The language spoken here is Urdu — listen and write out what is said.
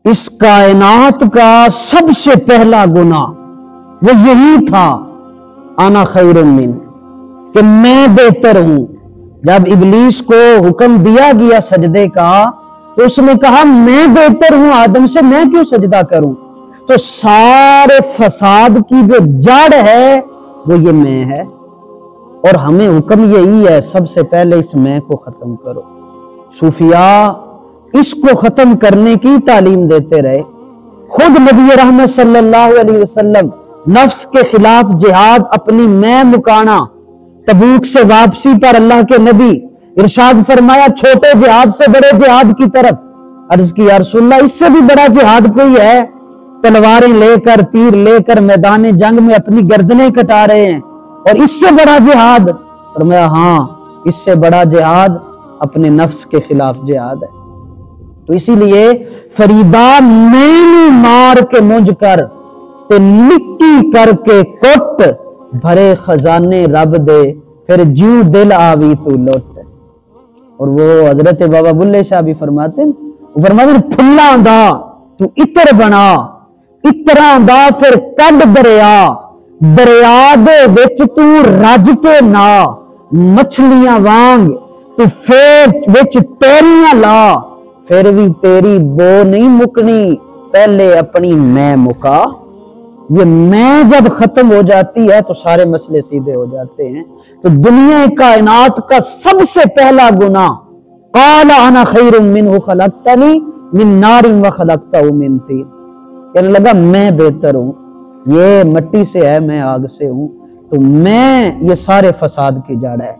اس کائنات کا سب سے پہلا گناہ وہ یہی تھا، انا خیر من، کہ میں بہتر ہوں۔ جب ابلیس کو حکم دیا گیا سجدے کا تو اس نے کہا میں بہتر ہوں آدم سے، میں کیوں سجدہ کروں؟ تو سارے فساد کی جو جڑ ہے وہ یہ میں ہے، اور ہمیں حکم یہی ہے سب سے پہلے اس میں کو ختم کرو۔ صوفیاء اس کو ختم کرنے کی تعلیم دیتے رہے۔ خود نبی رحمت صلی اللہ علیہ وسلم نفس کے خلاف جہاد اپنی میں مکانا، تبوک سے واپسی پر اللہ کے نبی ارشاد فرمایا چھوٹے جہاد سے بڑے جہاد کی طرف۔ عرض کی یا رسول اللہ اس سے بھی بڑا جہاد کوئی ہے؟ تلواریں لے کر تیر لے کر میدان جنگ میں اپنی گردنیں کٹا رہے ہیں، اور اس سے بڑا جہاد؟ فرمایا ہاں، اس سے بڑا جہاد اپنے نفس کے خلاف جہاد ہے۔ تو اسی لیے فریدا میں مار کے مجھ کر تے مٹی کر کے کٹ، بھرے خزانے رب دے پھر جیوں دل آوی تو لوٹ۔ اور وہ حضرت بابا بلے شاہ بھی فرماتے ہیں پھلاں دا تو اتر بنا، اتراں دا پھر کڈ دریا، دریا دے وچ تو رج کے نا، مچھلیاں وانگ تو پھر وچ تیریاں لا، پھر بھی تیری بو نہیں مکنی، پہلے اپنی میں مکا۔ یہ میں جب ختم ہو جاتی ہے تو سارے مسئلے سیدھے ہو جاتے ہیں۔ تو دنیا کائنات کا سب سے پہلا گناہ قال انا خیر منہ خلقتنی من نار وخلقتہ من طین، کہنے لگا میں بہتر ہوں، یہ مٹی سے ہے میں آگ سے ہوں، تو میں یہ سارے فساد کی جڑ ہے۔